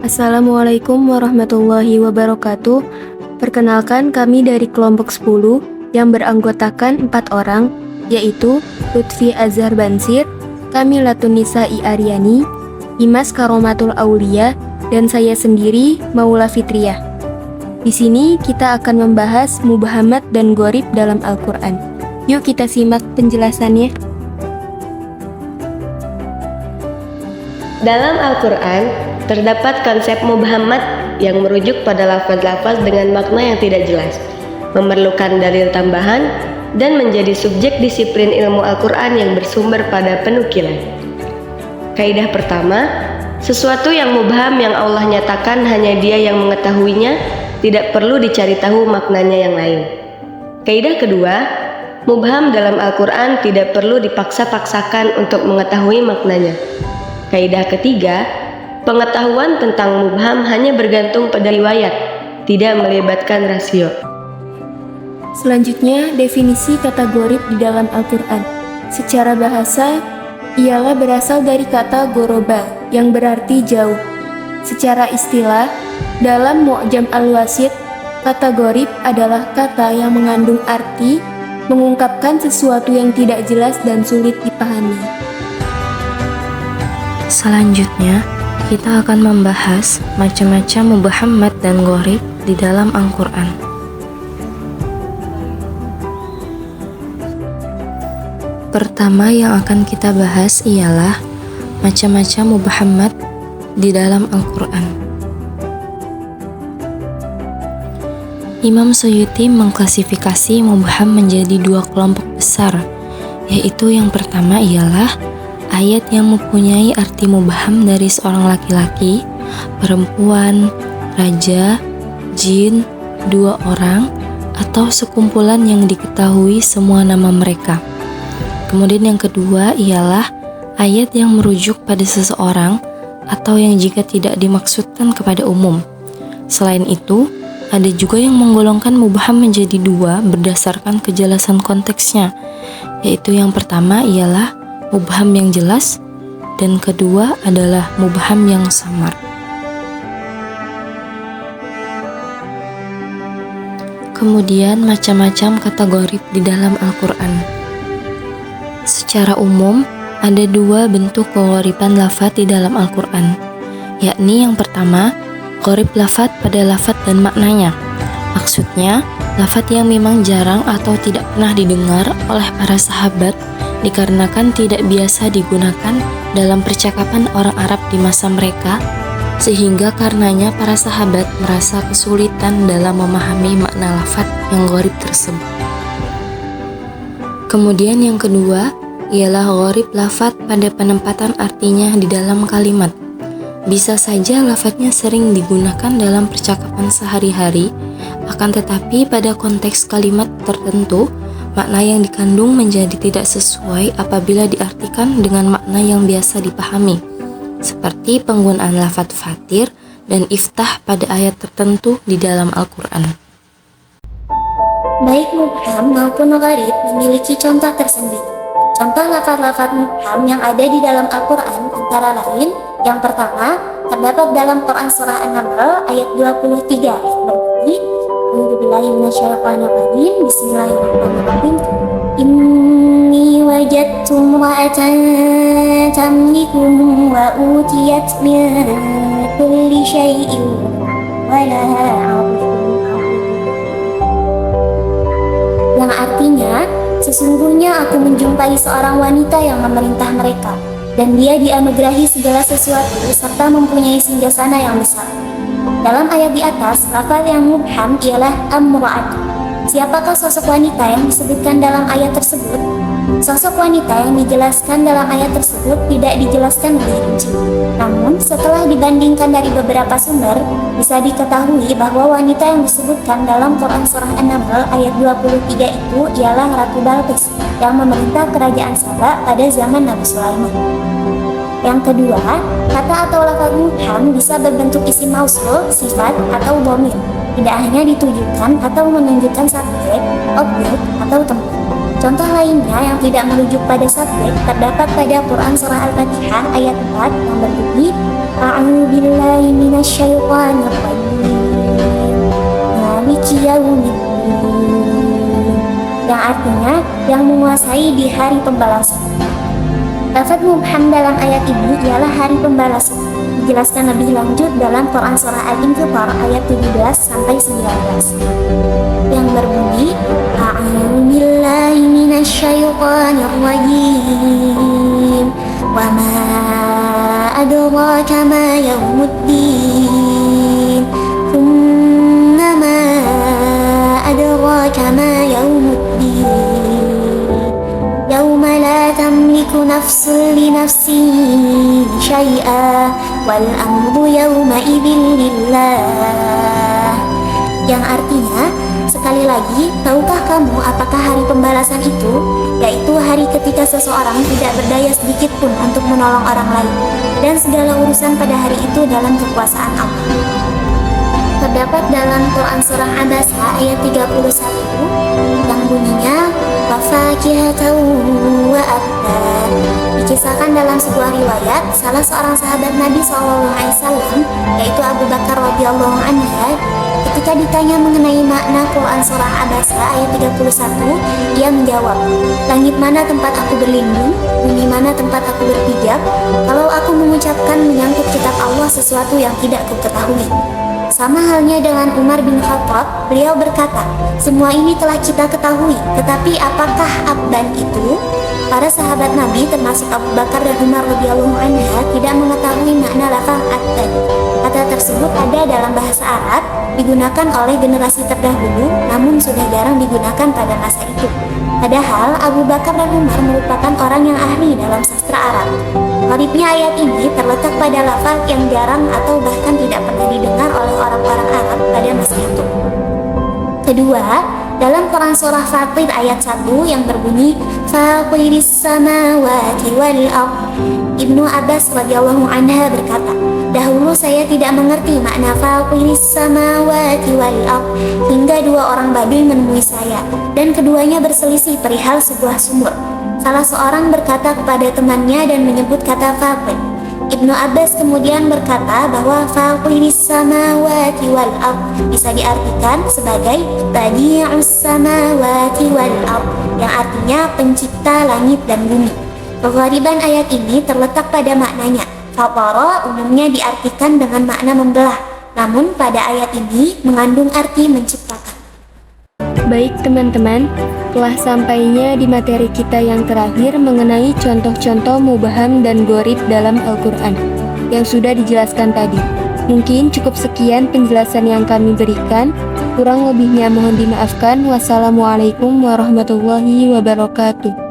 Assalamualaikum warahmatullahi wabarakatuh. Perkenalkan, kami dari kelompok 10 yang beranggotakan 4 orang, yaitu Lutfi Azhar Bansir, Kamila Tunisa I Aryani, Imas Karomatul Aulia, dan saya sendiri, Maula Fitriah. Di sini kita akan membahas mubhamat dan gharib dalam Al-Quran. Yuk kita simak penjelasannya. Dalam Al-Quran, terdapat konsep mubhamat yang merujuk pada lafaz-lafaz dengan makna yang tidak jelas, memerlukan dalil tambahan, dan menjadi subjek disiplin ilmu Al-Quran yang bersumber pada penukilan. Kaidah pertama, sesuatu yang mubham yang Allah nyatakan hanya Dia yang mengetahuinya, tidak perlu dicari tahu maknanya yang lain. Kaidah kedua, mubham dalam Al-Quran tidak perlu dipaksa-paksakan untuk mengetahui maknanya. Kaidah ketiga, pengetahuan tentang mubham hanya bergantung pada riwayat, tidak melibatkan rasio. Selanjutnya, definisi kata gharib di dalam Al-Quran. Secara bahasa, ialah berasal dari kata goroba, yang berarti jauh. Secara istilah, dalam Mu'jam Al-Wasit, kata gharib adalah kata yang mengandung arti, mengungkapkan sesuatu yang tidak jelas dan sulit dipahami. Selanjutnya, kita akan membahas macam-macam mubhamat dan gharib di dalam Al-Quran. Pertama yang akan kita bahas ialah macam-macam mubhamat di dalam Al-Quran. Imam Suyuti mengklasifikasi mubham menjadi 2 kelompok besar, yaitu yang pertama ialah ayat yang mempunyai arti mubham dari seorang laki-laki, perempuan, raja, jin, 2 orang, atau sekumpulan yang diketahui semua nama mereka. Kemudian yang kedua ialah ayat yang merujuk pada seseorang atau yang jika tidak dimaksudkan kepada umum. Selain itu, ada juga yang menggolongkan mubham menjadi 2 berdasarkan kejelasan konteksnya, yaitu yang pertama ialah mubham yang jelas, dan kedua adalah mubham yang samar. Kemudian macam-macam kata gharib di dalam Al-Quran. Secara umum, ada 2 bentuk keghariban lafadz di dalam Al-Quran, yakni yang pertama, gharib lafadz pada lafadz dan maknanya. Maksudnya, lafadz yang memang jarang atau tidak pernah didengar oleh para sahabat dikarenakan tidak biasa digunakan dalam percakapan orang Arab di masa mereka, sehingga karenanya para sahabat merasa kesulitan dalam memahami makna lafadz yang gharib tersebut. Kemudian yang kedua ialah gharib lafadz pada penempatan artinya di dalam kalimat. Bisa saja lafadznya sering digunakan dalam percakapan sehari-hari, akan tetapi pada konteks kalimat tertentu makna yang dikandung menjadi tidak sesuai apabila diartikan dengan makna yang biasa dipahami, seperti penggunaan lafadz fatir dan iftah pada ayat tertentu di dalam Al-Quran. Baik mubham maupun gharib memiliki contoh tersendiri. Contoh lafadz-lafadz mubham yang ada di dalam Al-Quran antara lain, yang pertama terdapat dalam Quran Surah An-Naml ayat 23 yang berbunyi, Bismillahirrahmanirrahim. Inni wajadtu imra'atan tamlikuhum wa utiyat min kulli syai'in wa laha 'arshun 'azim. Yang artinya, sesungguhnya aku menjumpai seorang wanita yang memerintah mereka, dan dia dianugerahi segala sesuatu serta mempunyai singgasana yang besar. Dalam ayat di atas, lafaz yang mubham ialah amra'at. Siapakah sosok wanita yang disebutkan dalam ayat tersebut? Sosok wanita yang dijelaskan dalam ayat tersebut tidak dijelaskan lebih rinci. Namun, setelah dibandingkan dari beberapa sumber, bisa diketahui bahwa wanita yang disebutkan dalam Quran Surah An-Naml ayat 23 itu ialah Ratu Balqis yang memerintah kerajaan Saba pada zaman Nabi Sulaiman. Yang kedua, kata atau lafaz mubham bisa berbentuk isim mausul, sifat, atau dhamir. Tidak hanya ditujukan atau menunjukkan subjek, objek, atau tempat. Contoh lainnya yang tidak merujuk pada subjek terdapat pada Quran Surah Al-Fatihah ayat 4 yang berbunyi, A'udzu billahi minasyaitonir rajim. Maliki yaumiddin, yang artinya yang menguasai di hari pembalasan. Lafaz mubham dalam ayat ini ialah hari pembalasan. Dijelaskan lebih lanjut dalam Quran Surah Al-Infitar ayat 17 sampai 19 yang berbunyi A'udzu billahi minasyaitonir rajim wa ma adraka ma yaumuddin thumma ma adraka ma yaumuddin yauma la tamliku nafsun li nafsin syai'a wal amru yauma idzin lillah, yang artinya sekali lagi, tahukah kamu apakah hari pembalasan itu? Yaitu hari ketika seseorang tidak berdaya sedikit pun untuk menolong orang lain, dan segala urusan pada hari itu dalam kekuasaan Allah. Terdapat dalam Quran Surah Abasa ayat 31 yang bunyinya wafakihatan wa abba. Dikisahkan dalam sebuah riwayat, salah seorang sahabat Nabi SAW, yaitu Abu Bakar radhiyallahu anhu, ketika ditanya mengenai makna Quran Surah Abasa ayat 31, ia menjawab, langit mana tempat aku berlindung, bumi mana tempat aku berpijak, kalau aku mengucapkan menyangkut kitab Allah sesuatu yang tidak kuketahui. Sama halnya dengan Umar bin Khattab, beliau berkata, semua ini telah kita ketahui, tetapi apakah abdan itu? Para sahabat Nabi termasuk Abu Bakar dan Umar radhiyallahu anhu tidak mengetahui makna lafaz abdan. Kata tersebut ada dalam bahasa Arab, digunakan oleh generasi terdahulu, namun sudah jarang digunakan pada masa itu. Padahal Abu Bakar dan Umar merupakan orang yang ahli dalam sastra Arab. Gharibnya ayat ini terletak pada lafaz yang jarang atau bahkan tidak pernah didengar oleh orang-orang Arab pada masa itu. Kedua, dalam Quran Surah Fatir ayat 1 yang berbunyi Fatiris samawati wal ardh, Ibnu Abbas radhiyallahu anhu berkata, dahulu saya tidak mengerti makna Fatiris samawati wal ardh hingga dua orang Baduy menemui saya dan keduanya berselisih perihal sebuah sumur. Salah seorang berkata kepada temannya dan menyebut kata Fatir. Ibnu Abbas kemudian berkata bahwa Fatiris samawati wal ardh bisa diartikan sebagai Badi'us samawati wal ardh, yang artinya pencipta langit dan bumi. Keghariban ayat ini terletak pada maknanya. Fatara umumnya diartikan dengan makna membelah, namun pada ayat ini mengandung arti menciptakan. Baik teman-teman, telah sampainya di materi kita yang terakhir mengenai contoh-contoh mubham dan gharib dalam Al-Quran yang sudah dijelaskan tadi. Mungkin cukup sekian penjelasan yang kami berikan. Kurang lebihnya mohon dimaafkan. Wassalamualaikum warahmatullahi wabarakatuh.